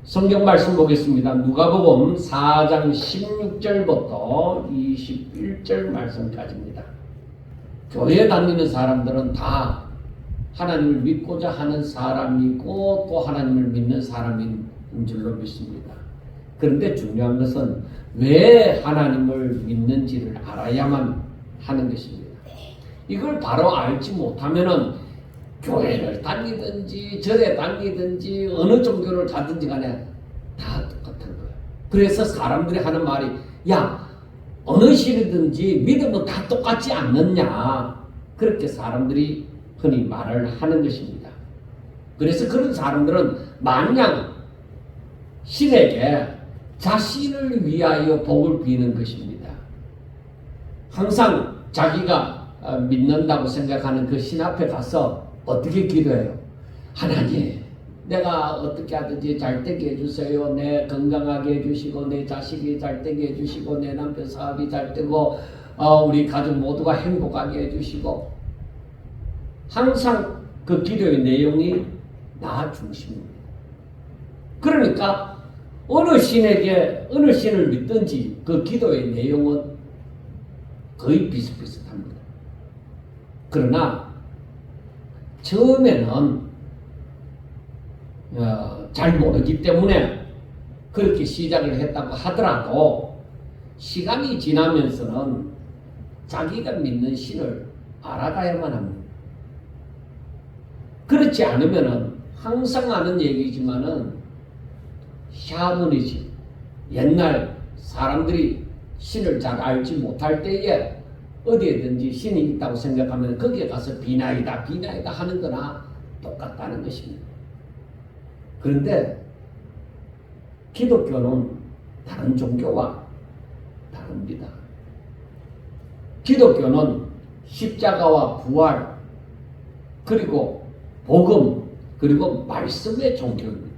성경 말씀 보겠습니다. 누가복음 4장 16절부터 21절 말씀까지입니다. 교회 다니는 사람들은 다 하나님을 믿고자 하는 사람이고 또 하나님을 믿는 사람인 줄로 믿습니다. 그런데 중요한 것은 왜 하나님을 믿는지를 알아야만 하는 것입니다. 이걸 바로 알지 못하면은 교회를 다니든지 절에 다니든지 어느 종교를 가든지 간에 다 똑같은 거예요. 그래서 사람들이 하는 말이 야 어느 신이든지 믿음은 다 똑같지 않느냐, 그렇게 사람들이 흔히 말을 하는 것입니다. 그래서 그런 사람들은 마냥 신에게 자신을 위하여 복을 비는 것입니다. 항상 자기가 믿는다고 생각하는 그 신 앞에 가서 어떻게 기도해요? 하나님, 내가 어떻게 하든지 잘 되게 해주세요. 내 건강하게 해주시고 내 자식이 잘 되게 해주시고 내 남편 사업이 잘 되고 우리 가족 모두가 행복하게 해주시고, 항상 그 기도의 내용이 나 중심입니다. 그러니까 어느 신을 믿든지 그 기도의 내용은 거의 비슷비슷합니다. 그러나 처음에는 잘 모르기 때문에 그렇게 시작을 했다고 하더라도 시간이 지나면서는 자기가 믿는 신을 알아가야만 합니다. 그렇지 않으면은 항상 하는 얘기지만은 샤머니즘, 옛날 사람들이 신을 잘 알지 못할 때에 어디에든지 신이 있다고 생각하면 거기에 가서 비나이다 하는 거나 똑같다는 것입니다. 그런데 기독교는 다른 종교와 다릅니다. 기독교는 십자가와 부활, 그리고 복음, 그리고 말씀의 종교입니다.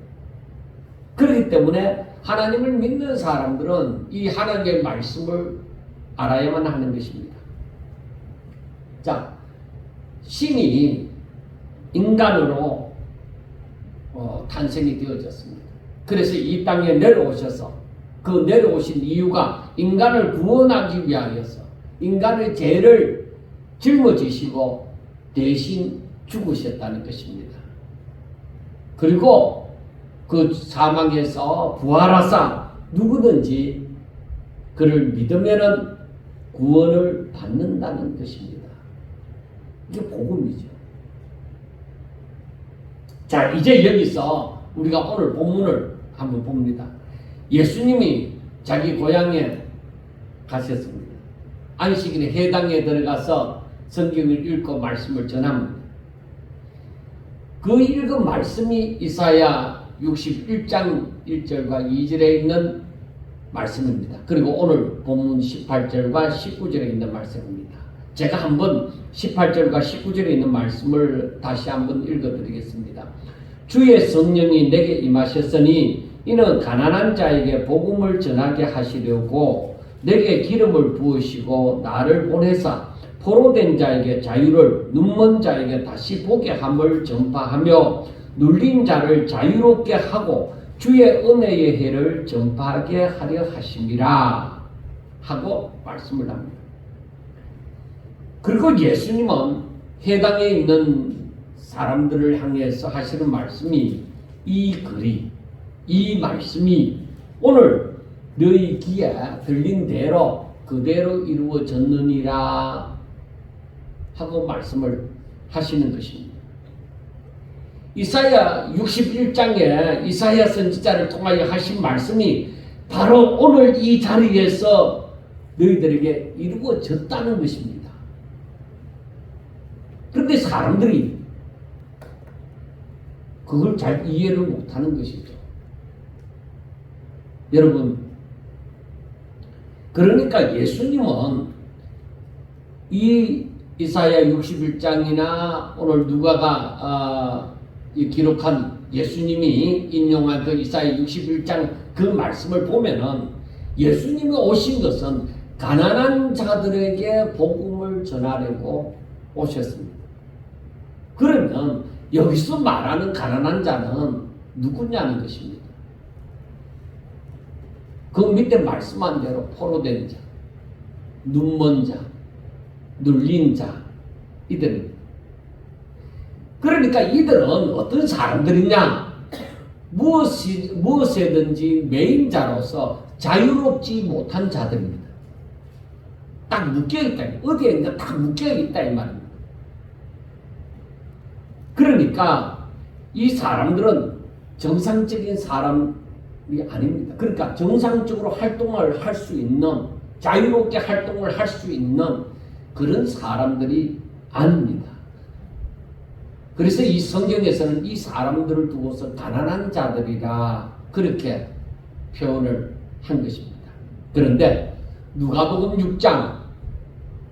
그렇기 때문에 하나님을 믿는 사람들은 이 하나님의 말씀을 알아야만 하는 것입니다. 자, 신이 인간으로 탄생이 되어졌습니다. 그래서 이 땅에 내려오셔서 그 내려오신 이유가 인간을 구원하기 위하여서 인간의 죄를 짊어지시고 대신 죽으셨다는 것입니다. 그리고 그 사망에서 부활하사 누구든지 그를 믿으면은 구원을 받는다는 것입니다. 이게 복음이죠. 자, 이제 여기서 우리가 오늘 본문을 한번 봅니다. 예수님이 자기 고향에 가셨습니다. 안식일에 회당에 들어가서 성경을 읽고 말씀을 전합니다. 그 읽은 말씀이 이사야 61장 1절과 2절에 있는 말씀입니다. 그리고 오늘 본문 18절과 19절에 있는 말씀입니다. 제가 한번 18절과 19절에 있는 말씀을 다시 한번 읽어드리겠습니다. 주의 성령이 내게 임하셨으니 이는 가난한 자에게 복음을 전하게 하시려고 내게 기름을 부으시고 나를 보내사 포로된 자에게 자유를, 눈먼 자에게 다시 보게 함을 전파하며 눌린 자를 자유롭게 하고 주의 은혜의 해를 전파하게 하려 하심이라 하고 말씀을 합니다. 그리고 예수님은 회당에 있는 사람들을 향해서 하시는 말씀이 이 글이, 이 말씀이 오늘 너희 귀에 들린 대로 그대로 이루어졌느니라 하고 말씀을 하시는 것입니다. 이사야 61장에 이사야 선지자를 통하여 하신 말씀이 바로 오늘 이 자리에서 너희들에게 이루어졌다는 것입니다. 그런데 사람들이 그걸 잘 이해를 못하는 것이죠. 여러분, 그러니까 예수님은 이 이사야 61장이나 오늘 누가가 기록한 예수님이 인용한 그 이사야 61장 그 말씀을 보면은 예수님이 오신 것은 가난한 자들에게 복음을 전하려고 오셨습니다. 그러면 여기서 말하는 가난한 자는 누구냐는 것입니다. 그 밑에 말씀한 대로 포로된 자, 눈먼 자, 눌린 자, 이들입니다. 그러니까 이들은 어떤 사람들이냐? 무엇에든지 매임자로서 자유롭지 못한 자들입니다. 딱 묶여있다. 어디에 딱 묶여있다 이 말입니다. 그러니까 이 사람들은 정상적인 사람이 아닙니다. 그러니까 정상적으로 활동을 할 수 있는, 자유롭게 활동을 할 수 있는 그런 사람들이 아닙니다. 그래서 이 성경에서는 이 사람들을 두고서 가난한 자들이라 그렇게 표현을 한 것입니다. 그런데 누가복음 6장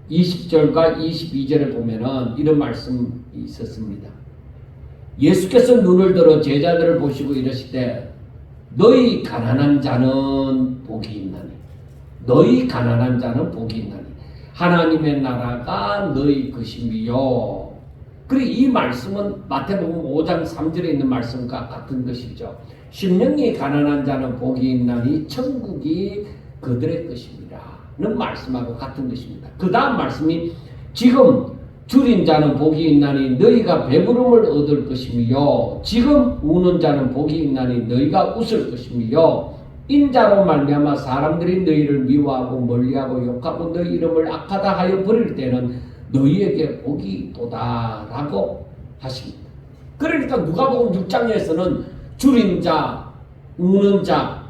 20절과 22절에 보면은 이런 말씀이 있었습니다. 예수께서 눈을 들어 제자들을 보시고 이러시되 너희 가난한 자는 복이 있나니, 너희 가난한 자는 복이 있나니 하나님의 나라가 너희 것임이요. 그리고 이 말씀은 마태복음 5장 3절에 있는 말씀과 같은 것이죠. 심령이 가난한 자는 복이 있나니 천국이 그들의 것입니다 는 말씀하고 같은 것입니다. 그 다음 말씀이 지금 줄인 자는 복이 있나니 너희가 배부름을 얻을 것이며 지금 우는 자는 복이 있나니 너희가 웃을 것이며 인자로 말미암아 사람들이 너희를 미워하고 멀리하고 욕하고 너희 이름을 악하다 하여 버릴 때는 너희에게 복이 있도다라고 하십니다. 그러니까 누가복음 6장에서는 줄인 자, 우는 자,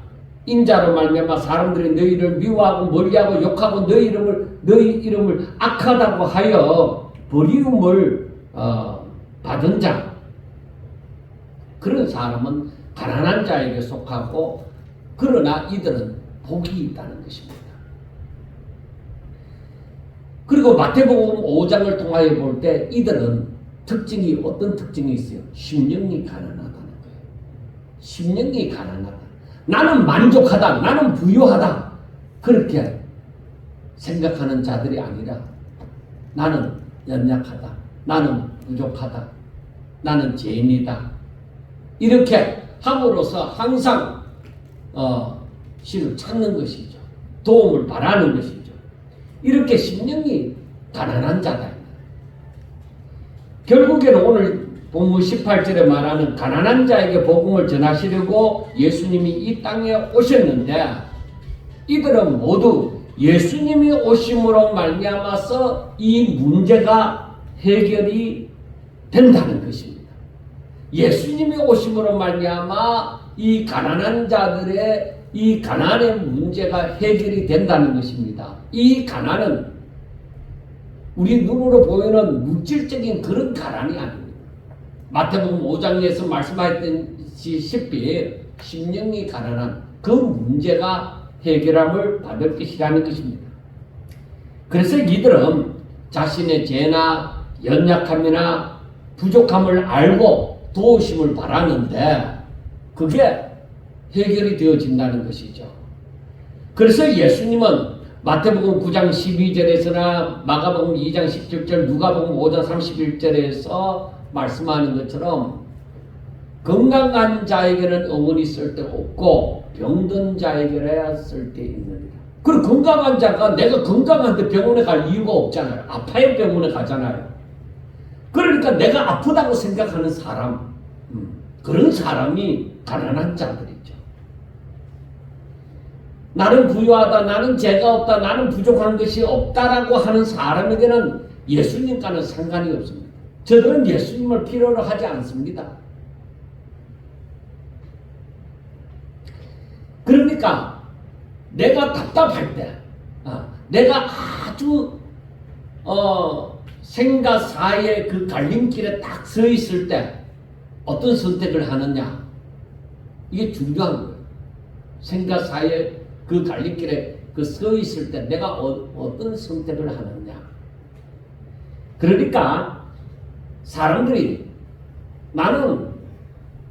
인자로 말미암아 사람들이 너희를 미워하고 멀리하고 욕하고 너희 이름을 악하다고 하여 버리움을 받은 자, 그런 사람은 가난한 자에게 속하고 그러나 이들은 복이 있다는 것입니다. 그리고 마태복음 5장을 통하여 볼 때 이들은 특징이 어떤 특징이 있어요? 심령이 가난하다는 거예요. 심령이 가난하다. 나는 만족하다. 나는 부유하다. 그렇게 생각하는 자들이 아니라 나는 연약하다. 나는 부족하다. 나는 죄인이다. 이렇게 함으로써 항상 신을 찾는 것이죠. 도움을 바라는 것이죠. 이렇게 심령이 가난한 자다. 결국에는 오늘 본문 18절에 말하는 가난한 자에게 복음을 전하시려고 예수님이 이 땅에 오셨는데 이들은 모두 예수님이 오심으로 말미암아서 이 문제가 해결이 된다는 것입니다. 예수님이 오심으로 말미암아 이 가난한 자들의 이 가난의 문제가 해결이 된다는 것입니다. 이 가난은 우리 눈으로 보이는 물질적인 그런 가난이 아닙니다. 마태복음 5장에서 말씀하셨다시피 심령이 가난한 그 문제가 해결함을 받을 것이라는 것입니다. 그래서 이들은 자신의 죄나 연약함이나 부족함을 알고 도우심을 바라는데 그게 해결이 되어진다는 것이죠. 그래서 예수님은 마태복음 9장 12절에서나 마가복음 2장 17절, 누가복음 5장 31절에서 말씀하는 것처럼 건강한 자에게는 어머니 쓸데없고 병든 자에게야 쓸데있느니라. 그리고 건강한 자가 내가 건강한데 병원에 갈 이유가 없잖아요. 아파야 병원에 가잖아요. 그러니까 내가 아프다고 생각하는 사람, 그런 사람이 가난한 자들이죠. 나는 부유하다, 나는 죄가 없다, 나는 부족한 것이 없다라고 하는 사람에게는 예수님과는 상관이 없습니다. 저들은 예수님을 필요로 하지 않습니다. 그러니까 내가 답답할 때, 내가 아주 생과 사의 그 갈림길에 딱 서 있을 때 어떤 선택을 하느냐, 이게 중요한 거예요. 생과 사의 그 갈림길에 그 서 있을 때 내가 어떤 선택을 하느냐. 그러니까 사람들이 나는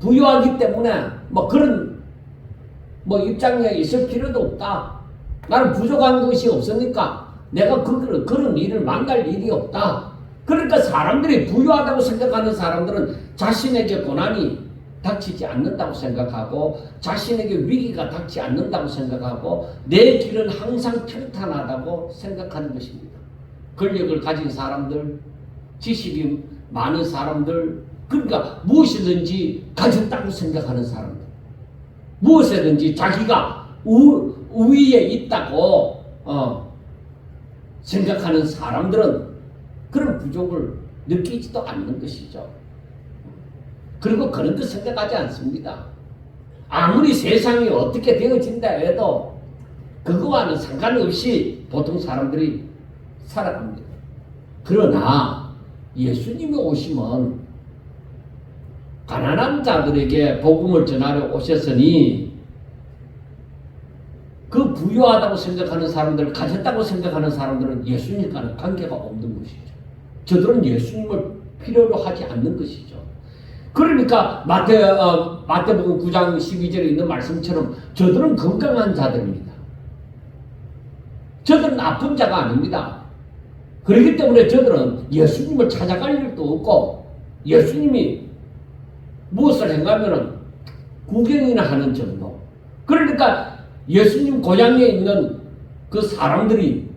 부유하기 때문에 그런 입장에 있을 필요도 없다. 나는 부족한 것이 없으니까 내가 그런 일을 만날 일이 없다. 그러니까 사람들이 부유하다고 생각하는 사람들은 자신에게 고난이 닥치지 않는다고 생각하고 자신에게 위기가 닥치지 않는다고 생각하고 내 길은 항상 평탄하다고 생각하는 것입니다. 권력을 가진 사람들, 지식이 많은 사람들, 그러니까 무엇이든지 가졌다고 생각하는 사람들, 무엇이든지 자기가 우위에 있다고 생각하는 사람들은 그런 부족을 느끼지도 않는 것이죠. 그리고 그런 거 생각하지 않습니다. 아무리 세상이 어떻게 되어진다 해도 그거와는 상관없이 보통 사람들이 살아갑니다. 그러나 예수님이 오시면 가난한 자들에게 복음을 전하러 오셨으니 그 부유하다고 생각하는 사람들, 가졌다고 생각하는 사람들은 예수님과는 관계가 없는 것이죠. 저들은 예수님을 필요로 하지 않는 것이죠. 그러니까 마태복음 9장 12절에 있는 말씀처럼 저들은 건강한 자들입니다. 저들은 아픈 자가 아닙니다. 그렇기 때문에 저들은 예수님을 찾아갈 일도 없고 예수님이 무엇을 행하면은 구경이나 하는 정도. 그러니까 예수님 고향에 있는 그 사람들이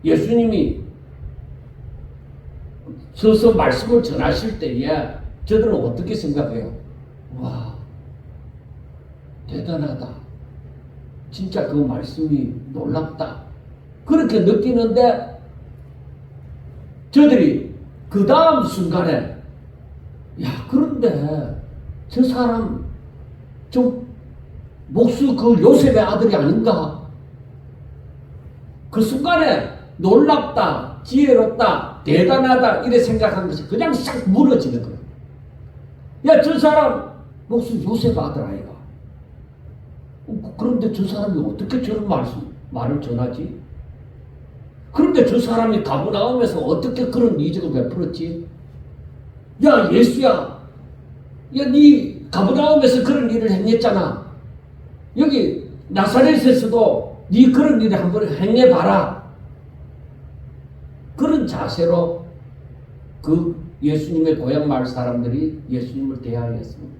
예수님이 서서 말씀을 전하실 때에 저들은 어떻게 생각해요? 와, 대단하다. 진짜 그 말씀이 놀랍다. 그렇게 느끼는데 저들이 그 다음 순간에 야, 그런데 저 사람 좀 목수 그 요셉의 아들이 아닌가? 그 순간에 놀랍다, 지혜롭다, 대단하다 이래 생각한 것이 그냥 싹 무너지는 거예요. 야, 저 사람 목수 요셉의 아들 아이가? 그런데 저 사람이 어떻게 저런 말을 전하지? 그런데 저 사람이 가버나움에서 어떻게 그런 이적을 베풀었지? 야, 예수야, 야, 니 가버나움에서 그런 일을 행했잖아. 여기 나사렛에서도 니 그런 일을 한번 행해봐라. 그런 자세로 그 예수님의 고향 마을 사람들이 예수님을 대하였습니다.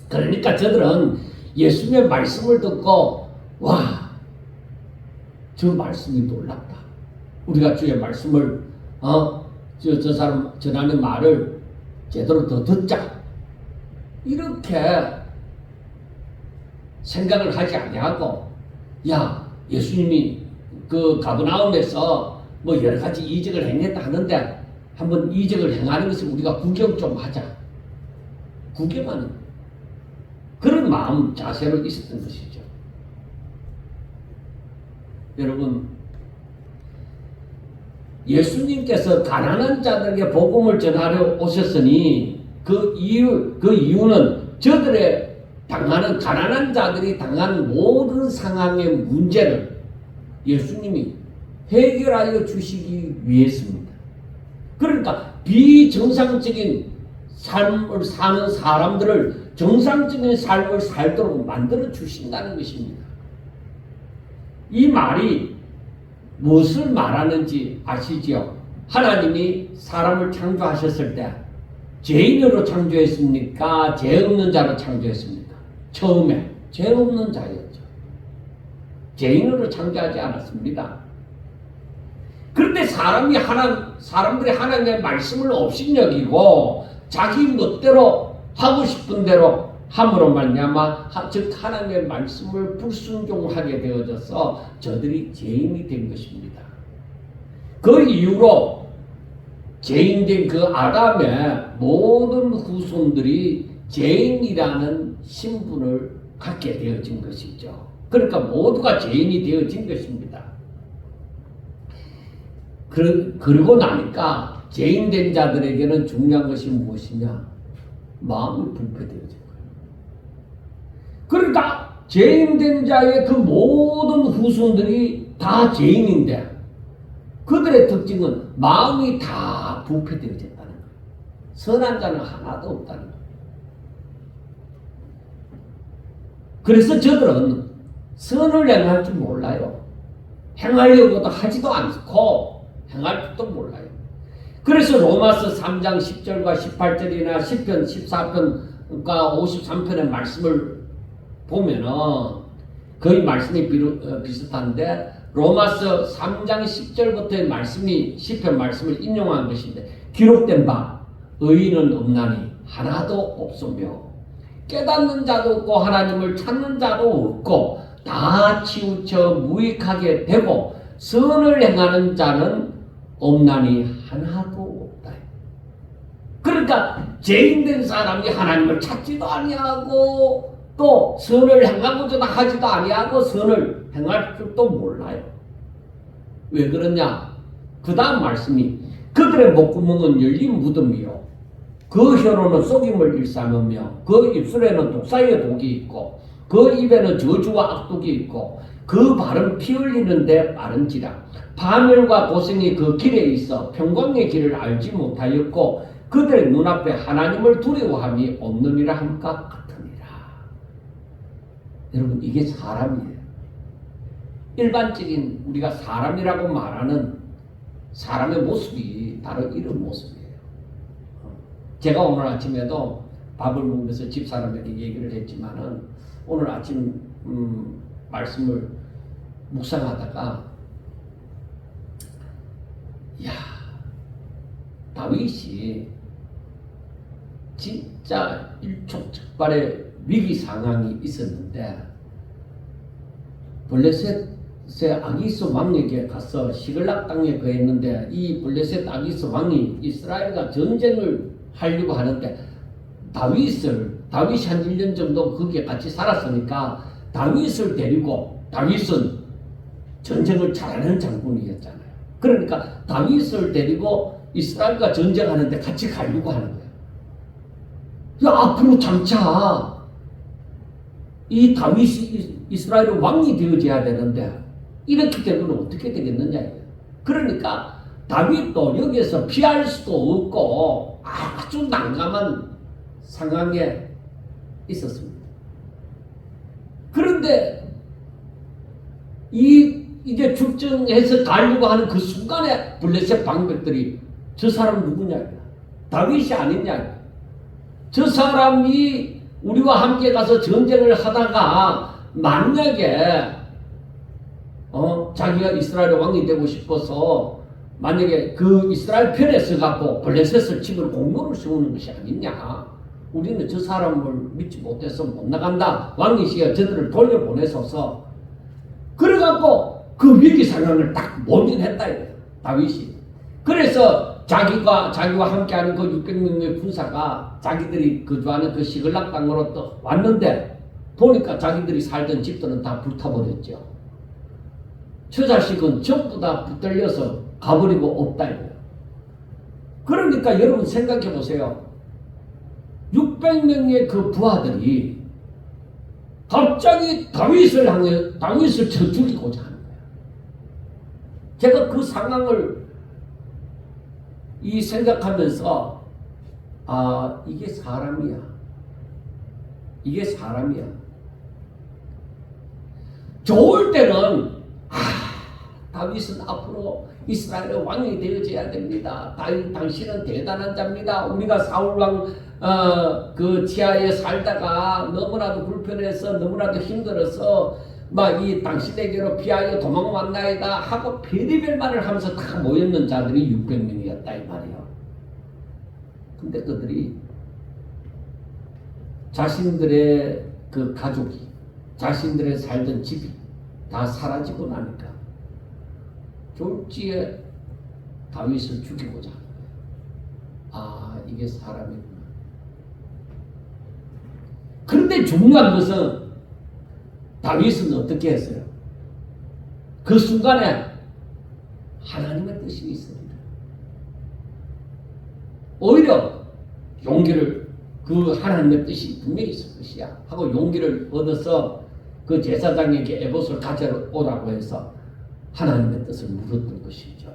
그러니까 저들은 예수님의 말씀을 듣고 와, 저 말씀이 놀랍다. 우리가 주의 말씀을 저 사람 전하는 말을 제대로 더 듣자. 이렇게 생각을 하지 아니하고 야, 예수님이 그 가버나움에서 뭐 여러 가지 이적을 행했다 하는데 한번 이적을 행하는 것을 우리가 구경 좀 하자. 구경하는 그런 마음 자세로 있었던 것이죠. 여러분, 예수님께서 가난한 자들에게 복음을 전하려 오셨으니 그 이유는 저들의 당하는 가난한 자들이 당하는 모든 상황의 문제를 예수님이 해결하여 주시기 위해서입니다. 그러니까 비정상적인 삶을 사는 사람들을 정상적인 삶을 살도록 만들어 주신다는 것입니다. 이 말이 무엇을 말하는지 아시지요? 하나님이 사람을 창조하셨을 때 죄인으로 창조했습니까? 죄 없는 자로 창조했습니까? 처음에 죄 없는 자였죠. 죄인으로 창조하지 않았습니다. 그런데 사람들이 하나님의 말씀을 업신여기고 자기 멋대로 하고 싶은 대로 함으로 말미암아 즉 하나님의 말씀을 불순종하게 되어져서 저들이 죄인이 된 것입니다. 그 이후로 죄인된 그 아담의 모든 후손들이 죄인이라는 신분을 갖게 되어진 것이죠. 그러니까 모두가 죄인이 되어진 것입니다. 그러고 나니까 죄인된 자들에게는 중요한 것이 무엇이냐? 마음이 불패되어진 거예요. 그러니까 죄인된 자의 그 모든 후손들이 다 죄인인데 그들의 특징은 마음이 다 부패되어졌다는 거예요. 선한 자는 하나도 없다는 거예요. 그래서 저들은 선을 행할 줄 몰라요. 행하려고도 하지도 않고 행할 줄도 몰라요. 그래서 로마서 3장 10절과 18절이나 10편, 14편과 53편의 말씀을 보면은 거의 말씀이 비슷한데 로마서 3장 10절부터의 말씀이 10편 말씀을 인용한 것인데 기록된 바 의인은 없나니 하나도 없으며 깨닫는 자도 없고 하나님을 찾는 자도 없고 다 치우쳐 무익하게 되고 선을 행하는 자는 없나니 하나도 없다. 그러니까 죄인된 사람이 하나님을 찾지도 아니하고 또 선을 행하고자 하지도 아니하고 선을 행할 줄도 몰라요. 왜 그러냐? 그 다음 말씀이 그들의 목구멍은 열린 무덤이요 그 혀로는 속임을 일삼으며 그 입술에는 독사의 독이 있고 그 입에는 저주와 악독이 있고 그 발은 피 흘리는데 빠른지라 파멸과 고생이 그 길에 있어 평강의 길을 알지 못하였고 그들의 눈앞에 하나님을 두려워함이 없느니라 함과 같으니라. 여러분 이게 사람이에요. 일반적인 우리가 사람이라고 말하는 사람의 모습이 바로 이런 모습이에요. 제가 오늘 아침에도 밥을 먹으면서 집사람에게 얘기를 했지만은 오늘 아침 말씀을 묵상하다가 야 다윗이 진짜 일촉즉발의 위기 상황이 있었는데 블레셋의 아기스 왕에게 가서 시글락 땅에 거했는데 이 블레셋 아기스 왕이 이스라엘과 전쟁을 하려고 하는데 다윗이 한 1년 정도 거기에 같이 살았으니까 다윗을 데리고 다윗은 전쟁을 잘하는 장군이었잖아요. 그러니까 다윗을 데리고 이스라엘과 전쟁하는데 같이 가려고 하는 거예요. 야 앞으로 장차 이 다윗이 이스라엘의 왕이 되어져야 되는데 이렇게 되면 어떻게 되겠느냐. 그러니까 다윗도 여기에서 피할 수도 없고 아주 난감한 상황에 있었습니다. 그런데 이제 출정해서 가려고 하는 그 순간에 블레셋 방백들이 저 사람 누구냐? 다윗이 아니냐? 저 사람이 우리와 함께 가서 전쟁을 하다가 만약에 자기가 이스라엘의 왕이 되고 싶어서 만약에 그 이스라엘 편에 서갖고 블레셋을 치고 공로를 세우는 것이 아니냐. 우리는 저 사람을 믿지 못해서 못 나간다. 왕이시여 저들을 돌려보내소서. 그래갖고 그 위기 상황을 딱 모면했다 이래요. 다윗이. 그래서 자기와 함께하는 그 600명의 군사가 자기들이 거주하는 그 시글락 땅으로 또 왔는데 보니까 자기들이 살던 집들은 다 불타버렸죠. 처자식은 전부 다 붙들려서 가버리고 없다 이거예요. 그러니까 여러분 생각해 보세요. 600명의 그 부하들이 갑자기 다윗을 쳐 죽이고자 하는 거예요. 제가 그 상황을 생각하면서 이게 사람이야. 이게 사람이야. 좋을 때는 다윗은 앞으로 이스라엘의 왕이 되어져야 됩니다. 당신은 대단한 자입니다. 우리가 사울 왕 그 지하에 살다가 너무나도 불편해서 너무나도 힘들어서 막 이 당신에게로 피하여 도망왔나이다 하고 별의별 말을 하면서 다 모였는 자들이 600명이었다 이 말이에요. 근데 그들이 자신들의 그 가족이 자신들의 살던 집이 다 사라지고 나니까 졸지에 다윗을 죽이고자 이게 사람이구나. 그런데 중요한 것은 다윗은 어떻게 했어요? 그 순간에 하나님의 뜻이 있습니다. 오히려 용기를 그 하나님의 뜻이 분명히 있을 것이야 하고 용기를 얻어서 그 제사장에게 에봇을 가져오라고 해서 하나님의 뜻을 물었던 것이죠.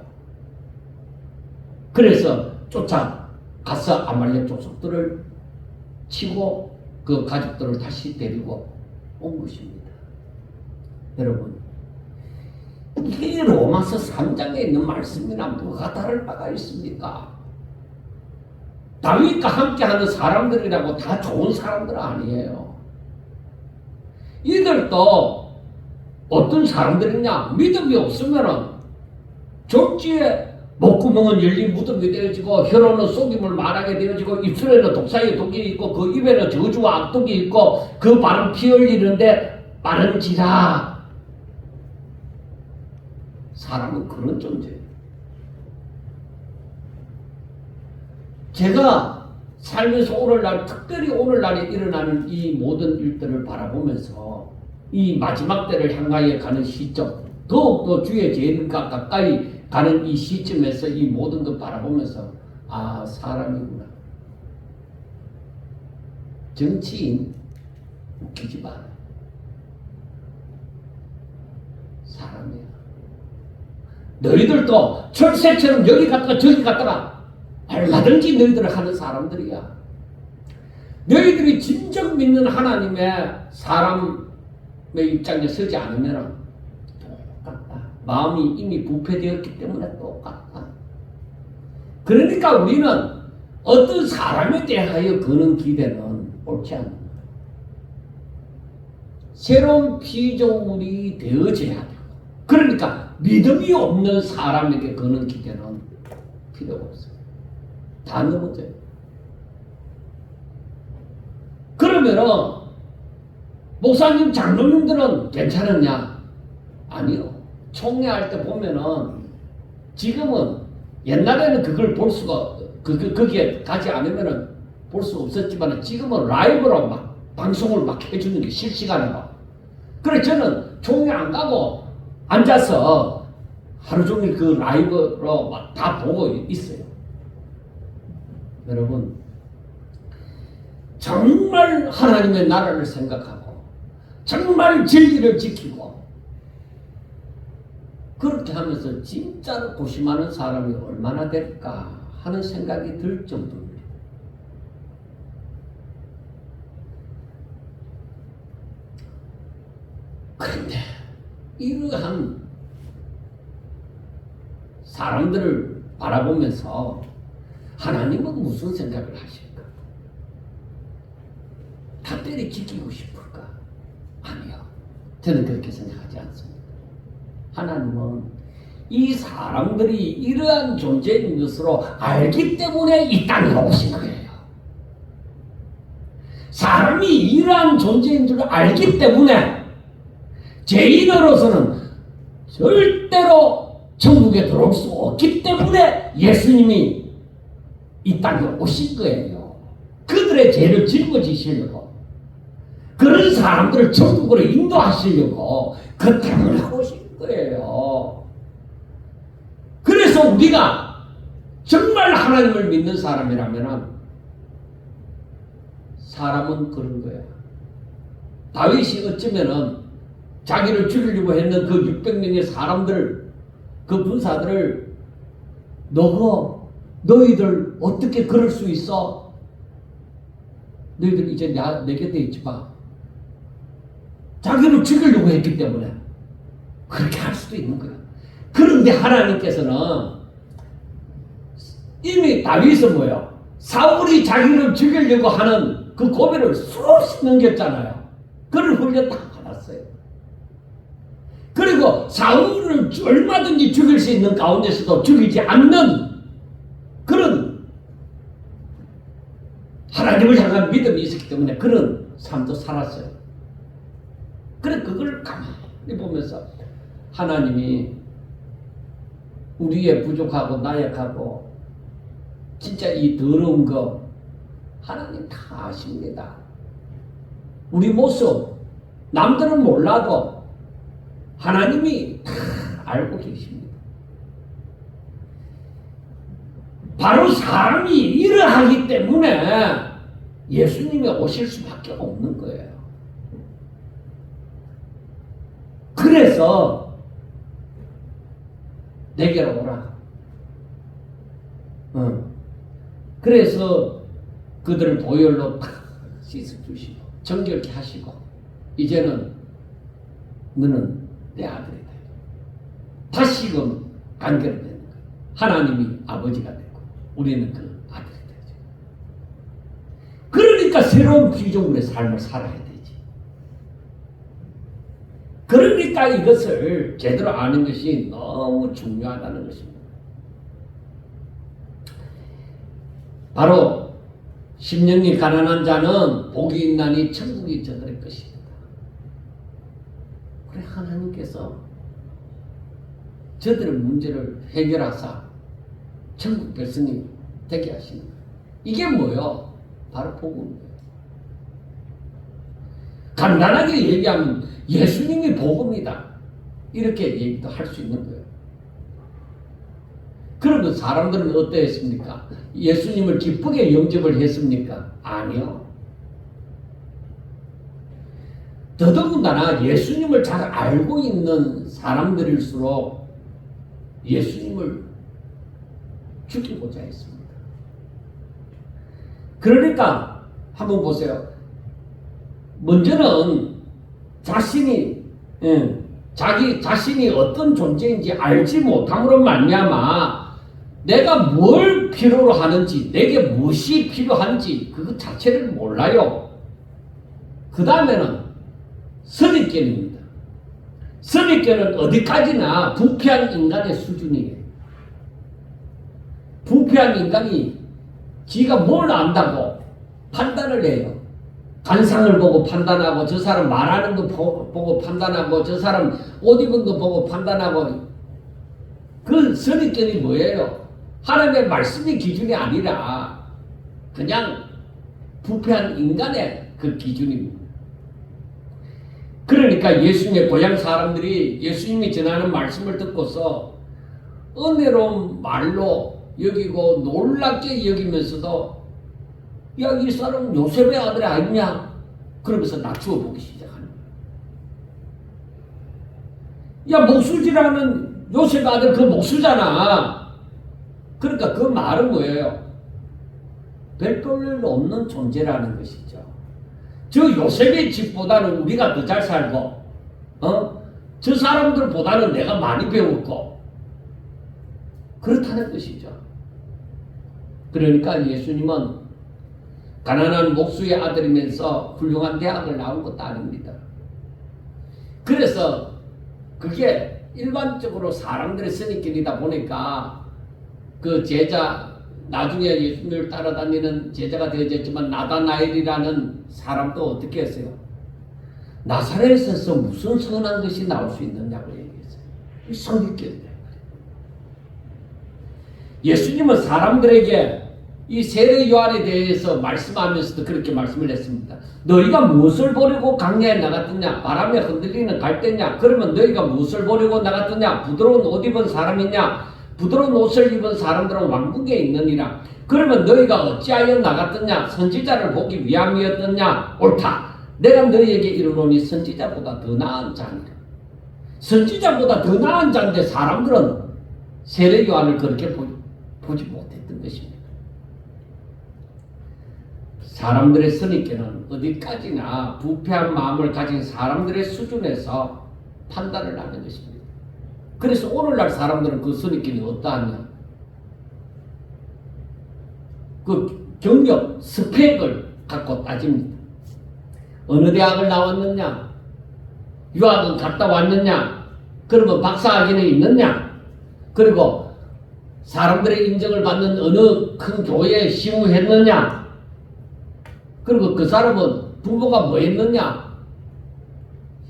그래서 쫓아가서 아말렉 족속들을 치고 그 가족들을 다시 데리고 온 것입니다. 여러분 이게 로마서 3장에 있는 말씀이나 뭐가 다를 바가 있습니까? 다윗과 함께하는 사람들이라고 다 좋은 사람들 아니에요. 이들도 어떤 사람들이냐? 믿음이 없으면은 졸지에 목구멍은 열린 무덤이 되어지고 혀로는 속임을 말하게 되어지고 입술에는 독사의 독이 있고 그 입에는 저주와 악독이 있고 그 발은 피 흘리는데 빠른지라. 사람은 그런 존재예요. 제가 살면서 오늘날 특별히 오늘날에 일어나는 이 모든 일들을 바라보면서 이 마지막 때를 향하여 가는 시점, 더욱더 주의 재림과 가까이 가는 이 시점에서 이 모든 것 바라보면서 아, 사람이구나. 정치인 웃기지 마라. 사람이야. 너희들도 철새처럼 여기 갔다가 저기 갔다가 얼마든지 너희들을 하는 사람들이야. 너희들이 진정 믿는 하나님의 사람의 입장에 서지 않으면 똑같다. 마음이 이미 부패되었기 때문에 똑같다. 그러니까 우리는 어떤 사람에 대하여 거는 기대는 옳지 않는 거야. 새로운 피조물이 되어져야 되고, 그러니까 믿음이 없는 사람에게 거는 기대는 필요가 없어요. 다 넘어져요. 그러면은 목사님, 장로님들은 괜찮았냐? 아니요. 총회할 때 보면은 지금은 옛날에는 그걸 볼 수가 거기에 가지 않으면은 볼 수 없었지만 지금은 라이브로 막 방송을 막 해주는 게 실시간으로. 그래 저는 총회 안 가고 앉아서 하루 종일 그 라이브로 막 다 보고 있어요. 여러분, 정말 하나님의 나라를 생각하고 정말 진리를 지키고 그렇게 하면서 진짜로 고심하는 사람이 얼마나 될까 하는 생각이 들 정도입니다. 그런데 이러한 사람들을 바라보면서 하나님은 무슨 생각을 하실까? 다 때려 지키고 싶을까? 아니요. 저는 그렇게 생각하지 않습니다. 하나님은 이 사람들이 이러한 존재인 것으로 알기 때문에 이 땅에 오신 거예요. 사람이 이러한 존재인 줄 알기 때문에 죄인으로서는 절대로 천국에 들어올 수 없기 때문에 예수님이 이 땅에 오신 거예요. 그들의 죄를 짊어지시려고, 그런 사람들을 천국으로 인도하시려고 그 때문에 오신 거예요. 그래서 우리가 정말 하나님을 믿는 사람이라면 사람은 그런 거야. 다윗이 어쩌면은 자기를 죽이려고 했는 그 600명의 사람들, 그 군사들을 너희들 어떻게 그럴 수 있어? 너희들 이제 내 곁에 있지 마. 자기를 죽이려고 했기 때문에 그렇게 할 수도 있는 거야. 그런데 하나님께서는 이미 다윗은 뭐예요? 사울이 자기를 죽이려고 하는 그 고비를 수없이 넘겼잖아요. 그를 훈련 다 받았어요. 그리고 사울을 얼마든지 죽일 수 있는 가운데서도 죽이지 않는 그런 하나님을 향한 믿음이 있었기 때문에 그런 삶도 살았어요. 그래 그걸 가만히 보면서 하나님이 우리의 부족하고 나약하고 진짜 이 더러운 거 하나님 다 아십니다. 우리 모습 남들은 몰라도 하나님이 다 알고 계십니다. 바로 사람이 이러하기 때문에 예수님이 오실 수밖에 없는 거예요. 그래서 내게로 오라. 그래서 그들을 보혈로 탁 씻어주시고 정결케 하시고 이제는 너는 내 아들이다. 다시금 관계가 되는 거예요. 하나님이 아버지가 되고 우리는 그 아들이 되죠. 그러니까 새로운 피조물의 삶을 살아야 되지. 그러니까 이것을 제대로 아는 것이 너무 중요하다는 것입니다. 바로 심령이 가난한 자는 복이 있나니 천국이 저들의 것이다. 그래 하나님께서 저들의 문제를 해결하사 천국 백성이 되게 하시는 거예요. 이게 뭐예요? 바로 복음이에요. 간단하게 얘기하면 예수님이 복음이다. 이렇게 얘기도 할 수 있는 거예요. 그러면 사람들은 어떠했습니까? 예수님을 기쁘게 영접을 했습니까? 아니요. 더더군다나 예수님을 잘 알고 있는 사람들일수록 예수님을 죽이고자 했습니다. 그러니까 한번 보세요. 먼저는 자신이 자기 자신이 어떤 존재인지 알지 못함으로 말미암아 내가 뭘 필요로 하는지, 내게 무엇이 필요한지 그 자체를 몰라요. 그 다음에는 선입견입니다. 선입견은 어디까지나 부패한 인간의 수준이에요. 부패한 인간이 지가 뭘 안다고 판단을 해요. 관상을 보고 판단하고, 저 사람 말하는 거 보고 판단하고, 저 사람 옷 입은 거 보고 판단하고. 그 선입견이 뭐예요? 하나님의 말씀이 기준이 아니라 그냥 부패한 인간의 그 기준입니다. 그러니까 예수님의 고향 사람들이 예수님이 전하는 말씀을 듣고서 은혜로운 말로 여기고 놀랍게 여기면서도 야, 이 사람은 요셉의 아들이 아니냐? 그러면서 낮추어 보기 시작하는 거야. 야, 목수지라는 요셉의 아들 그 목수잖아. 그러니까 그 말은 뭐예요? 별 볼 일 없는 존재라는 것이죠. 저 요셉의 집보다는 우리가 더 잘 살고, 저 사람들보다는 내가 많이 배웠고, 그렇다는 것이죠. 그러니까 예수님은 가난한 목수의 아들이면서 훌륭한 대학을 나온 것도 아닙니다. 그래서 그게 일반적으로 사람들의 선입견이다 보니까 그 제자, 나중에 예수님을 따라다니는 제자가 되어졌지만 나다나엘이라는 사람도 어떻게 했어요? 나사렛에서 무슨 선한 것이 나올 수 있느냐고 얘기했어요. 이 선입견이에요. 예수님은 사람들에게 이 세례 요한에 대해서 말씀하면서도 그렇게 말씀을 했습니다. 너희가 무엇을 보려고 강야에 나갔더냐? 바람에 흔들리는 갈대냐? 그러면 너희가 무엇을 보려고 나갔더냐? 부드러운 옷 입은 사람이냐? 부드러운 옷을 입은 사람들은 왕궁에 있느니라. 그러면 너희가 어찌하여 나갔더냐? 선지자를 보기 위함이었더냐? 옳다. 내가 너희에게 이르노니 선지자보다 더 나은 자니라. 선지자보다 더 나은 자인데 사람들은 세례 요한을 그렇게 보지 못했던 것입니다. 사람들의 선입견은 어디까지나 부패한 마음을 가진 사람들의 수준에서 판단을 하는 것입니다. 그래서 오늘날 사람들은 그 선입견이 어떠하냐? 그 경력, 스펙을 갖고 따집니다. 어느 대학을 나왔느냐? 유학은 갔다 왔느냐? 그러면 박사학위는 있느냐? 그리고 사람들의 인정을 받는 어느 큰 교회에 심우했느냐? 그리고 그 사람은 부모가 뭐 했느냐?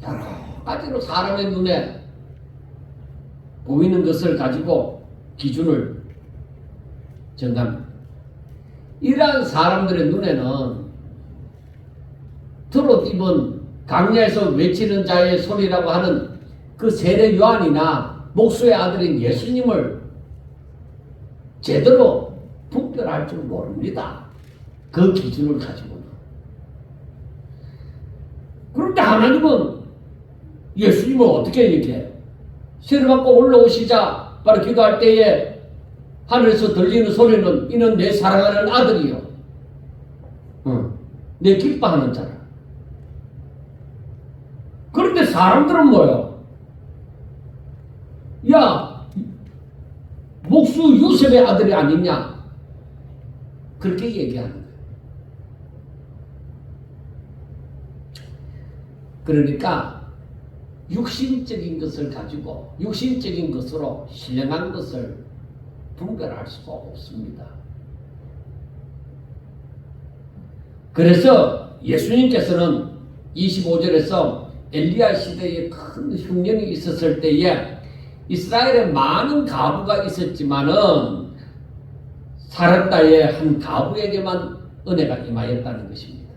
여러 가지로 사람의 눈에 보이는 것을 가지고 기준을 정합니다. 이러한 사람들의 눈에는 트롯 입은 강야에서 외치는 자의 소리라고 하는 그 세례 요한이나 목수의 아들인 예수님을 제대로 분별할 줄 모릅니다. 그 기준을 가지고는. 그런데 하나님은 예수님을 어떻게 얘기해? 세례받고 올라오시자 바로 기도할 때에 하늘에서 들리는 소리는 이는 내 사랑하는 아들이요. 내 기뻐하는 자라. 그런데 사람들은 뭐예요? 야, 목수 요셉의 아들이 아니냐? 그렇게 얘기하는 거예요. 그러니까 육신적인 것을 가지고 육신적인 것으로 신령한 것을 분별할 수가 없습니다. 그래서 예수님께서는 25절에서 엘리야 시대에 큰 흉년이 있었을 때에 이스라엘에 많은 가부가 있었지만은 사렙다의 한 가부에게만 은혜가 임하였다는 것입니다.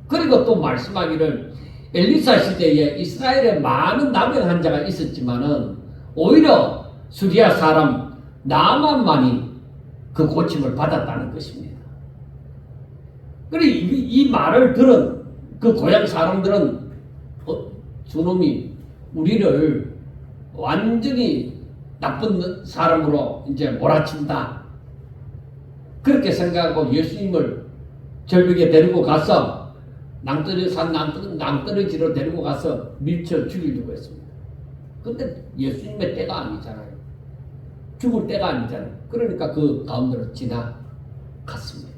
그리고 또 말씀하기를 엘리사 시대에 이스라엘에 많은 나병 환자가 있었지만은 오히려 수리아 사람 나만만이 그 고침을 받았다는 것입니다. 그리고 이 말을 들은 그 고향 사람들은 저놈이 우리를 완전히 나쁜 사람으로 이제 몰아친다. 그렇게 생각하고 예수님을 절벽에 데리고 가서 낭떠러지로 데리고 가서 밀쳐 죽이려고 했습니다. 근데 예수님의 때가 아니잖아요. 죽을 때가 아니잖아요. 그러니까 그 가운데로 지나갔습니다.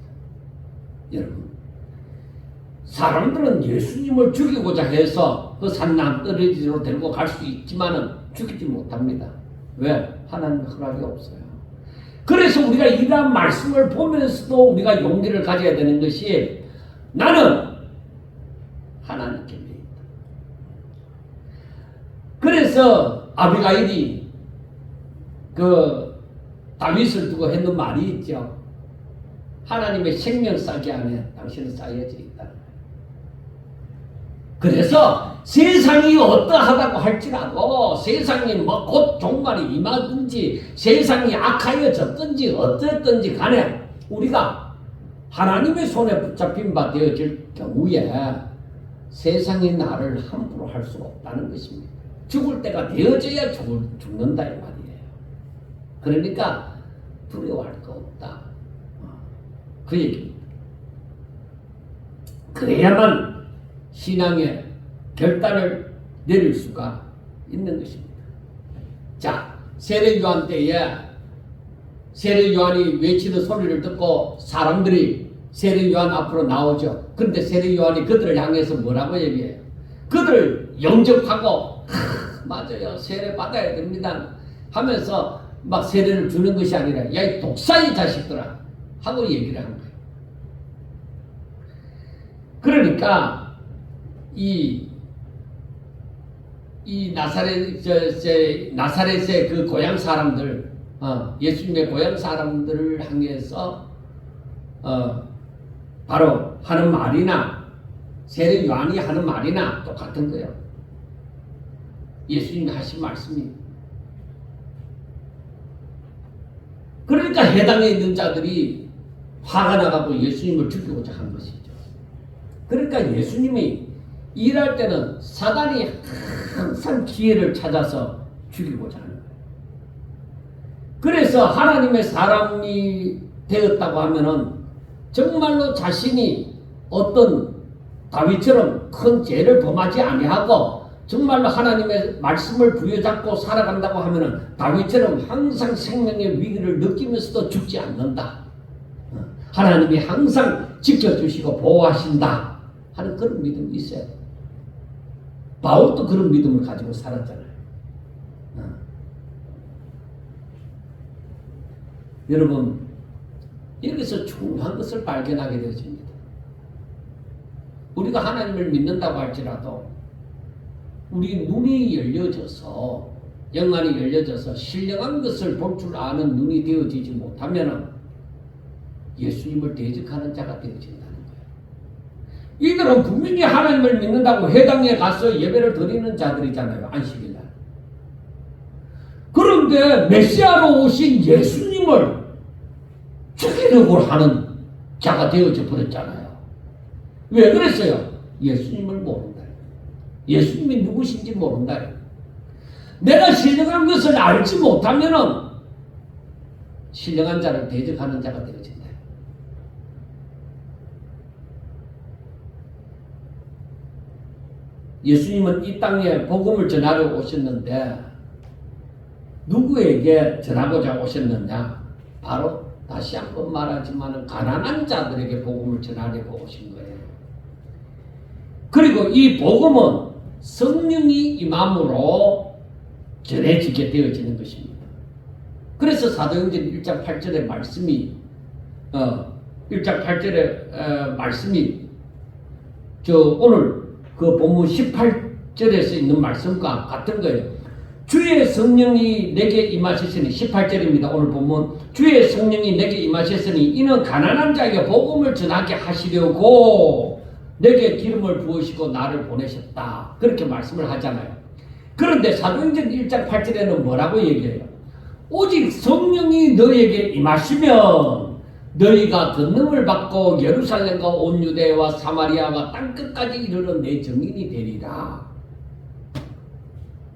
여러분, 사람들은 예수님을 죽이고자 해서 그 산 낭떠러지로 데리고 갈 수 있지만은 죽이지 못합니다. 왜? 하나님의 허락이 없어요. 그래서 우리가 이러한 말씀을 보면서도 우리가 용기를 가져야 되는 것이 나는 하나님께 믿는다. 그래서 아비가일이 그 다윗을 두고 했는 말이 있죠. 하나님의 생명 싸기 안에 당신은 쌓여져 있다. 그래서 세상이 어떠하다고 할지라도 세상이 뭐 곧 종말이 임하든지 세상이 악하여졌든지 어쨌든지 간에 우리가 하나님의 손에 붙잡힌 바 되어질 경우에 세상이 나를 함부로 할 수 없다는 것입니다. 죽을 때가 되어져야 죽는다 이 말이에요. 그러니까 두려워할 거 없다. 그 얘기입니다. 그래야만 신앙의 결단을 내릴 수가 있는 것입니다. 자, 세례요한 때에 세례요한이 외치는 소리를 듣고 사람들이 세례요한 앞으로 나오죠. 그런데 세례요한이 그들을 향해서 뭐라고 얘기해요? 그들을 영접하고 맞아요. 세례 받아야 됩니다 하면서 막 세례를 주는 것이 아니라 야, 이 독사의 자식들아 하고 얘기를 한 거예요. 그러니까 이 나사렛의 그 고향 사람들, 예수님의 고향 사람들을 향해서 바로 하는 말이나 세례 요한이 하는 말이나 똑같은 거예요. 예수님이 하신 말씀이. 그러니까 해당에 있는 자들이 화가 나가고 예수님을 죽이고자 한 것이죠. 그러니까 예수님이 일할 때는 사단이 항상 기회를 찾아서 죽이고자 하는 거예요. 그래서 하나님의 사람이 되었다고 하면은 정말로 자신이 어떤 다윗처럼 큰 죄를 범하지 아니하고 정말로 하나님의 말씀을 부여잡고 살아간다고 하면은 다윗처럼 항상 생명의 위기를 느끼면서도 죽지 않는다. 하나님이 항상 지켜주시고 보호하신다 하는 그런 믿음이 있어야 돼요. 바울도 그런 믿음을 가지고 살았잖아요. 여러분, 여기서 중요한 것을 발견하게 되어집니다. 우리가 하나님을 믿는다고 할지라도 우리 눈이 열려져서 영안이 열려져서 신령한 것을 볼 줄 아는 눈이 되어지지 못하면 예수님을 대적하는 자가 되어진다는 거예요. 이들은 분명히 하나님을 믿는다고 회당에 가서 예배를 드리는 자들이잖아요. 안식일날. 그런데 메시아로 오신 예수님을 죽이려고 하는 자가 되어져 버렸잖아요. 왜 그랬어요? 예수님을 모른다. 예수님이 누구신지 모른다. 내가 신령한 것을 알지 못하면은 신령한 자를 대적하는 자가 되어진다. 예수님은 이 땅에 복음을 전하러 오셨는데 누구에게 전하고자 오셨느냐? 바로 다시 한번 말하지만 가난한 자들에게 복음을 전하려고 오신 거예요. 그리고 이 복음은 성령이 임함으로 전해지게 되어지는 것입니다. 그래서 사도행전 1장 8절의 말씀이 1장 8절의 말씀이 오늘 그 본문 18절에서 있는 말씀과 같은 거예요. 주의 성령이 내게 임하셨으니 18절입니다. 오늘 본문 주의 성령이 내게 임하셨으니 이는 가난한 자에게 복음을 전하게 하시려고 내게 기름을 부으시고 나를 보내셨다. 그렇게 말씀을 하잖아요. 그런데 사도행전 1장 8절에는 뭐라고 얘기해요? 오직 성령이 너희에게 임하시면 너희가 권능을 받고 예루살렘과 온 유대와 사마리아와 땅끝까지 이르러 내 증인이 되리라.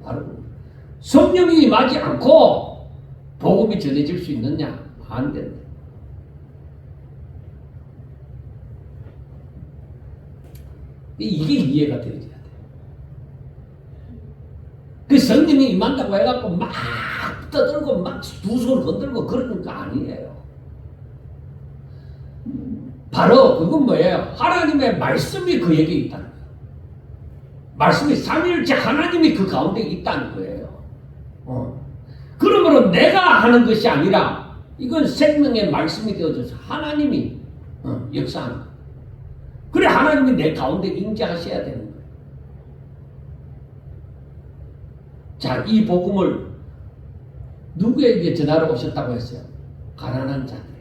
바로 성령이 임하지 않고 복음이 전해질 수 있느냐? 안 된다. 이게 이해가 되어져야 돼. 그 성령이 임한다고 해갖고 막 떠들고 막 두 손을 건들고 그러는 거 아니에요. 바로 그건 뭐예요? 하나님의 말씀이 그에게 있다는 거예요. 말씀이 삼위일체 하나님이 그 가운데 있다는 거예요. 그러므로 내가 하는 것이 아니라 이건 생명의 말씀이 되어져서 하나님이 역사하는 거예요. 그래 하나님이 내 가운데 임재하셔야 되는 거예요. 자, 이 복음을 누구에게 전하러 오셨다고 했어요? 가난한 자들에게.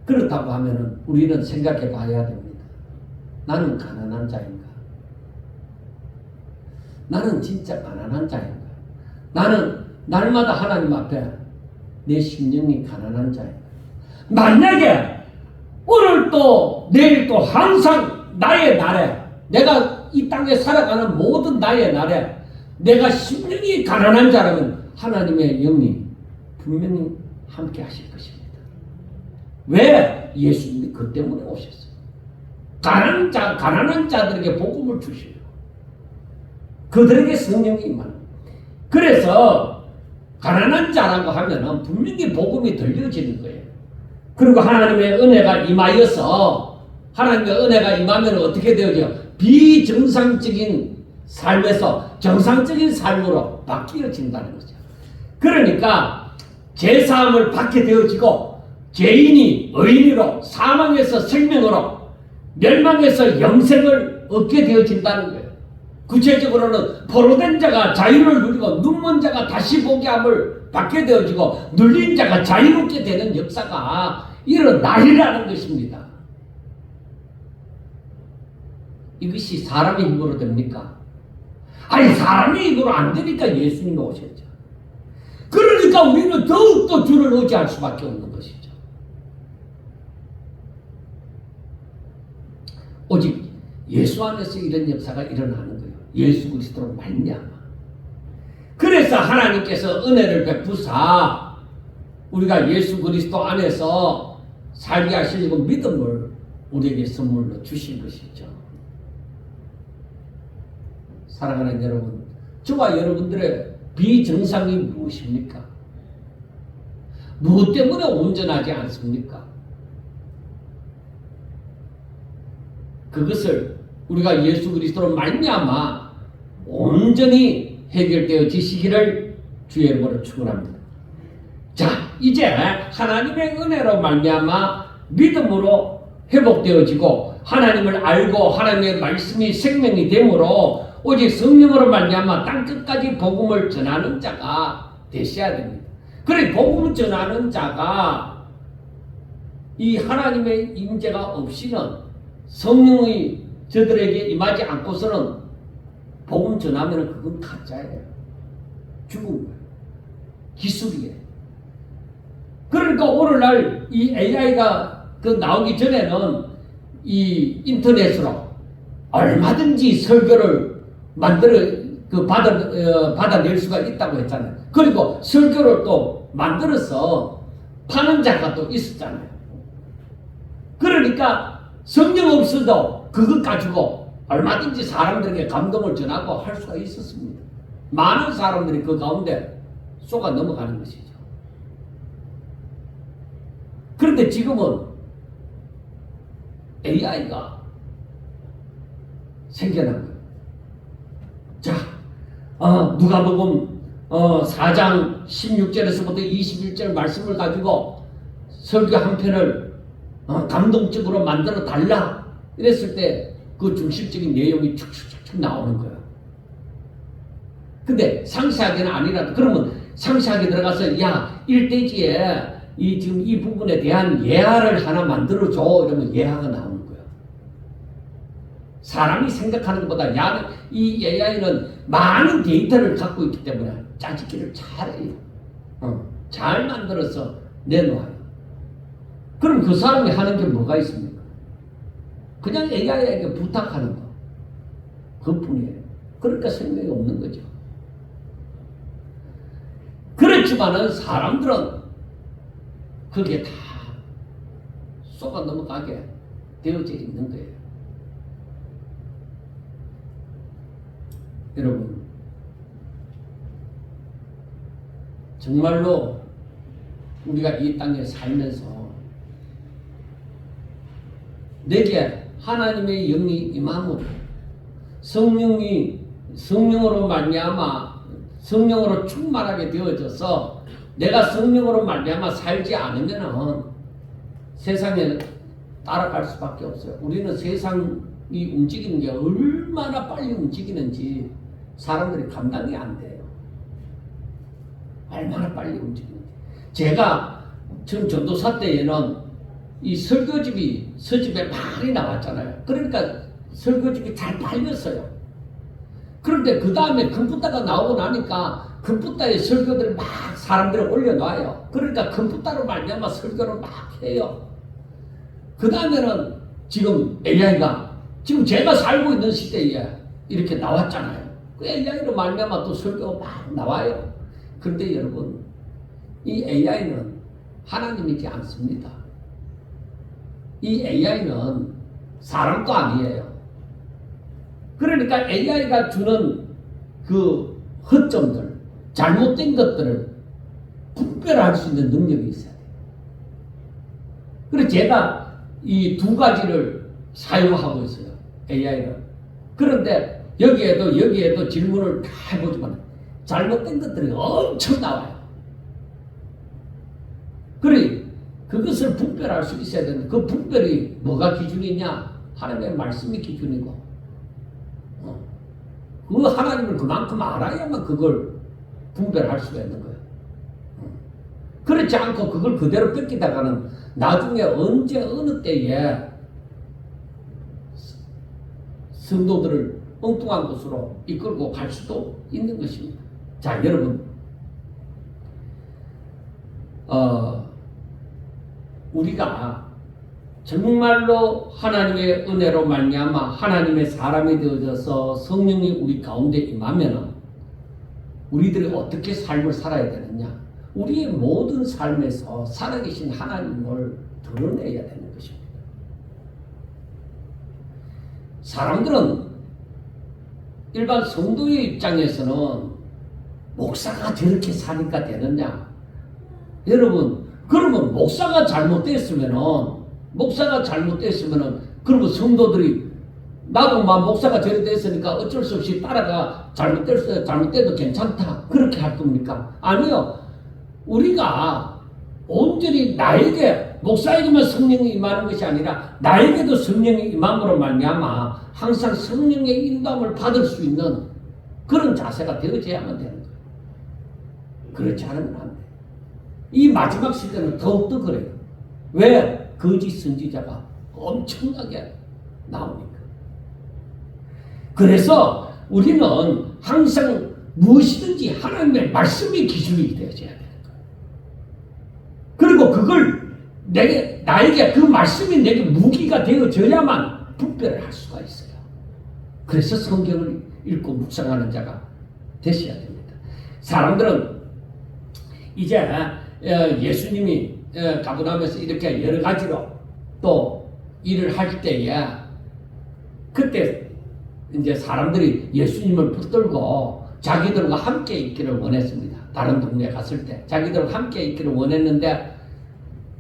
그렇다고 하면은 우리는 생각해 봐야 됩니다. 나는 가난한 자인가? 나는 진짜 가난한 자인가? 나는 날마다 하나님 앞에 내 심령이 가난한 자인가? 만약에 오늘 또 내일 또 항상 나의 날에 내가 이 땅에 살아가는 모든 나의 날에 내가 심령이 가난한 자라면 하나님의 영이 분명히 함께 하실 것입니다. 왜? 예수님이 그 때문에 오셨어요. 가난한 자들에게 복음을 주시려. 그들에게 성령이 임하는. 그래서 가난한 자라고 하면은 분명히 복음이 들려지는 거예요. 그리고 하나님의 은혜가 임하여서 하나님의 은혜가 임하면 어떻게 되어져요? 비정상적인 삶에서 정상적인 삶으로 바뀌어진다는 거죠. 그러니까 제사함을 받게 되어지고 죄인이 의인으로 사망에서 생명으로 멸망에서 영생을 얻게 되어진다는 거예요. 구체적으로는 포로된 자가 자유를 누리고 눈먼 자가 다시 보게 함을 받게 되어지고 눌린 자가 자유롭게 되는 역사가 일어나리라는 것입니다. 이것이 사람의 힘으로 됩니까? 아니 사람의 힘으로 안 되니까 예수님이 오셨죠. 그러니까 우리는 더욱더 주를 의지할 수밖에 없는 것이죠. 오직 예수 안에서 이런 역사가 일어나는 거예요. 예수 그리스도로 말미암아. 그래서 하나님께서 은혜를 베푸사 우리가 예수 그리스도 안에서 살게 하시려고 믿음을 우리에게 선물로 주신 것이죠. 사랑하는 여러분, 저와 여러분들의 비정상이 무엇입니까? 무엇 때문에 온전하지 않습니까? 그것을 우리가 예수 그리스도로 말미암아 온전히 해결되어지시기를 주의 이름으로 축원합니다. 자, 이제 하나님의 은혜로 말미암아 믿음으로 회복되어지고 하나님을 알고 하나님의 말씀이 생명이 되므로 오직 성령으로 말미암아 땅끝까지 복음을 전하는 자가 되셔야 됩니다. 그래 복음을 전하는 자가 이 하나님의 임재가 없이는 성령이 저들에게 임하지 않고서는 복음 전하면 그건 가짜예요. 죽은 거예요. 기술이에요. 그러니까 오늘날 이 AI가 나오기 전에는 이 인터넷으로 얼마든지 설교를 받아낼 수가 있다고 했잖아요. 그리고 설교를 또 만들어서 파는 자가 또 있었잖아요. 그러니까 성령 없어도 그것 가지고 얼마든지 사람들에게 감동을 전하고 할 수가 있었습니다. 많은 사람들이 그 가운데 쏘가 넘어가는 것이죠. 그런데 지금은 AI가 생겨난 거예요. 자, 누가복음 4장 16절에서부터 21절 말씀을 가지고 설교 한 편을 감동적으로 만들어 달라 이랬을 때 그 중심적인 내용이 축축축축 나오는 거예요. 근데 상세하게는 아니라도 그러면 상세하게 들어가서 야 일대지에 지금 이 부분에 대한 예화를 하나 만들어줘 이러면 예화가 나오는 거예요. 사람이 생각하는 것보다 이 AI는 많은 데이터를 갖고 있기 때문에 짜집기를 잘해요. 잘 만들어서 내놓아요. 그럼 그 사람이 하는 게 뭐가 있습니까? 그냥 AI에게 부탁하는 거. 그뿐이에요. 그러니까 생명이 없는 거죠. 그렇지만은 사람들은 그게 다 쏘가 넘어가게 되어져 있는 거예요. 여러분, 정말로 우리가 이 땅에 살면서 내게 하나님의 영이 임함으로 성령으로 말미암아 성령으로 충만하게 되어져서 내가 성령으로 말미암아 살지 않으면은 세상에 따라갈 수밖에 없어요. 우리는 세상이 움직이는 게 얼마나 빨리 움직이는지 사람들이 감당이 안 돼요. 얼마나 빨리 움직이는지. 제가 지금 전도사 때에는 이 서집에 많이 나왔잖아요. 그러니까 설교집이 잘 팔렸어요. 그런데 그 다음에 컴퓨터가 나오고 나니까 컴퓨터에 설교들을 막 사람들이 올려놔요. 그러니까 컴퓨터로 말미암아 설교를 막 해요. 그 다음에는 지금 AI가 지금 제가 살고 있는 시대에 이렇게 나왔잖아요. 그 AI로 말미암아 또 설교가 막 나와요. 그런데 여러분, 이 AI는 하나님이지 않습니다. 이 AI는 사람도 아니에요. 그러니까 AI가 주는 그 허점들, 잘못된 것들을 분별할 수 있는 능력이 있어야 돼요. 그래서 제가 이 두 가지를 사용하고 있어요. AI를. 그런데 여기에도 질문을 다 해보지만 잘못된 것들이 엄청 나와요. 그래, 그것을 분별할 수 있어야 되는데 그 분별이 뭐가 기준이냐? 하나님의 말씀이 기준이고 그 하나님을 그만큼 알아야만 그걸 분별할 수가 있는 거예요. 그렇지 않고 그걸 그대로 뺏기다가는 나중에 언제 어느 때에 성도들을 엉뚱한 곳으로 이끌고 갈 수도 있는 것입니다. 자, 여러분, 우리가 정말로 하나님의 은혜로 말미암아 하나님의 사람이 되어져서 성령이 우리 가운데 임하면 우리들이 어떻게 삶을 살아야 되느냐? 우리의 모든 삶에서 살아계신 하나님을 드러내야 되는 것입니다. 사람들은 일반 성도의 입장에서는 목사가 저렇게 사니까 되느냐? 여러분, 그러면 목사가 잘못됐으면은 그러면 성도들이 나도 막 목사가 저리 됐으니까 어쩔 수 없이 따라가 잘못돼도 괜찮다 그렇게 할 겁니까? 아니요. 우리가 온전히 나에게 목사에게만 성령이 임하는 것이 아니라 나에게도 성령이 임함으로 말미암아 항상 성령의 인도함을 받을 수 있는 그런 자세가 되어져야만 되는 거예요. 그렇지 않으면 안 돼요. 이 마지막 시대는 더욱더 그래요. 왜? 거짓 선지자가 엄청나게 나오니까. 그래서 우리는 항상 무엇이든지 하나님의 말씀이 기준이 되어져야 되는 거예요. 그리고 그걸 나에게 그 말씀이 내게 무기가 되어져야만 분별을 할 수가 있어요. 그래서 성경을 읽고 묵상하는 자가 되셔야 됩니다. 사람들은 이제 예수님이 가버나움에서 이렇게 여러 가지로 또 일을 할 때에 그때 이제 사람들이 예수님을 붙들고 자기들과 함께 있기를 원했습니다. 다른 동네에 갔을 때 자기들과 함께 있기를 원했는데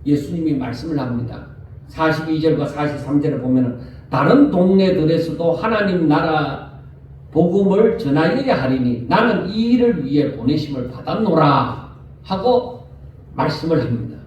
예수님이 말씀을 합니다. 42절과 43절을 보면은 다른 동네들에서도 하나님 나라 복음을 전하여야 하리니 나는 이 일을 위해 보내심을 받았노라 하고 말씀을 합니다.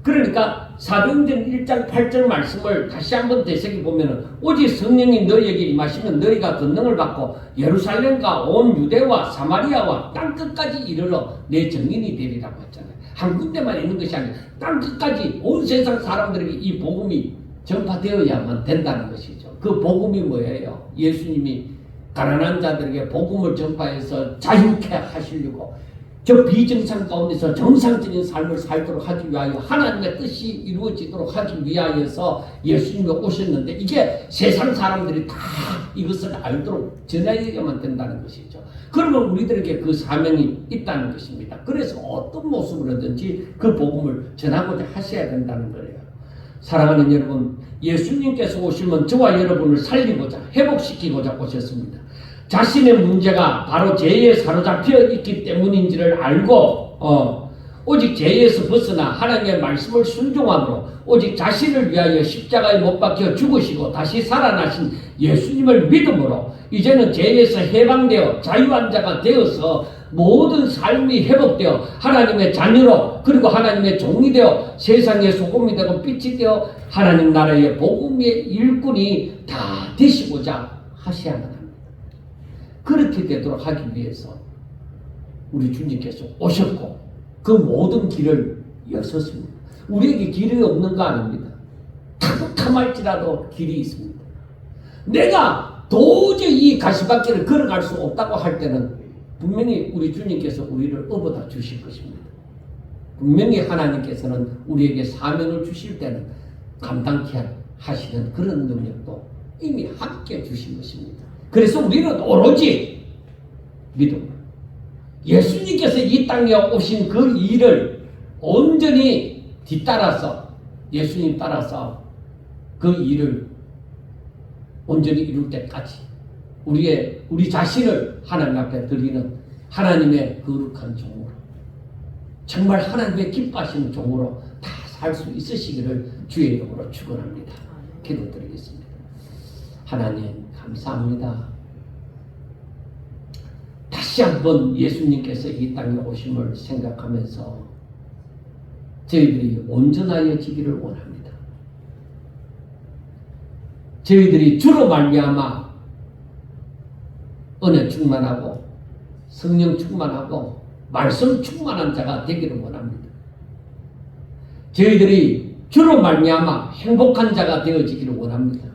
그러니까 사도행전 1장 8절 말씀을 다시 한번 되새겨보면 오직 성령이 너희에게 임하시면 너희가 권능을 받고 예루살렘과 온 유대와 사마리아와 땅끝까지 이르러 내 증인이 되리라고 했잖아요. 한 군데만 있는 것이 아니라 땅끝까지 온 세상 사람들에게 이 복음이 전파되어야만 된다는 것이죠. 그 복음이 뭐예요? 예수님이 가난한 자들에게 복음을 전파해서 자유케 하시려고 저 비정상 가운데서 정상적인 삶을 살도록 하기 위하여 하나님의 뜻이 이루어지도록 하기 위하여서 예수님이 오셨는데 이게 세상 사람들이 다 이것을 알도록 전해야만 된다는 것이죠. 그러면 우리들에게 그 사명이 있다는 것입니다. 그래서 어떤 모습으로든지 그 복음을 전하고자 하셔야 된다는 거예요. 사랑하는 여러분, 예수님께서 오시면 저와 여러분을 살리고자 회복시키고자 오셨습니다. 자신의 문제가 바로 죄에 사로잡혀 있기 때문인지를 알고 오직 죄에서 벗어나 하나님의 말씀을 순종함으로 오직 자신을 위하여 십자가에 못 박혀 죽으시고 다시 살아나신 예수님을 믿음으로 이제는 죄에서 해방되어 자유한 자가 되어서 모든 삶이 회복되어 하나님의 자녀로 그리고 하나님의 종이 되어 세상의 소금이 되고 빛이 되어 하나님 나라의 복음의 일꾼이 다 되시고자 하셔야만 합니다. 그렇게 되도록 하기 위해서 우리 주님께서 오셨고 그 모든 길을 여셨습니다. 우리에게 길이 없는 거 아닙니다. 캄캄할지라도 길이 있습니다. 내가 도저히 이 가시밭길을 걸어갈 수 없다고 할 때는 분명히 우리 주님께서 우리를 업어다 주실 것입니다. 분명히 하나님께서는 우리에게 사명을 주실 때는 감당케 하시는 그런 능력도 이미 함께 주신 것입니다. 그래서 우리는 오로지 믿음, 예수님께서 이 땅에 오신 그 일을 온전히 뒤따라서 예수님 따라서 그 일을 온전히 이룰 때까지 우리 자신을 하나님 앞에 드리는 하나님의 거룩한 종으로 정말 하나님의 기뻐하시는 종으로 다 살 수 있으시기를 주의 이름으로 축원합니다. 기도드리겠습니다. 하나님 감사합니다. 다시 한번 예수님께서 이 땅에 오심을 생각하면서 저희들이 온전하여지기를 원합니다. 저희들이 주로 말미암아 은혜 충만하고 성령 충만하고 말씀 충만한 자가 되기를 원합니다. 저희들이 주로 말미암아 행복한 자가 되어지기를 원합니다.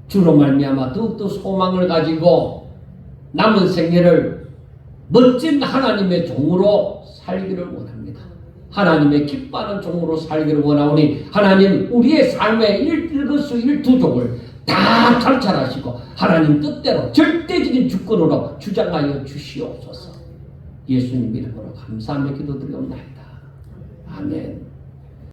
주로 말미암아 더욱더 소망을 가지고 남은 생애를 멋진 하나님의 종으로 살기를 원합니다. 하나님의 기뻐하는 종으로 살기를 원하오니 하나님 우리의 삶의 일거수일투족을 다 관찰하시고 하나님 뜻대로 절대적인 주권으로 주장하여 주시옵소서. 예수님 이름으로 감사하며 기도드리옵나이다. 아멘.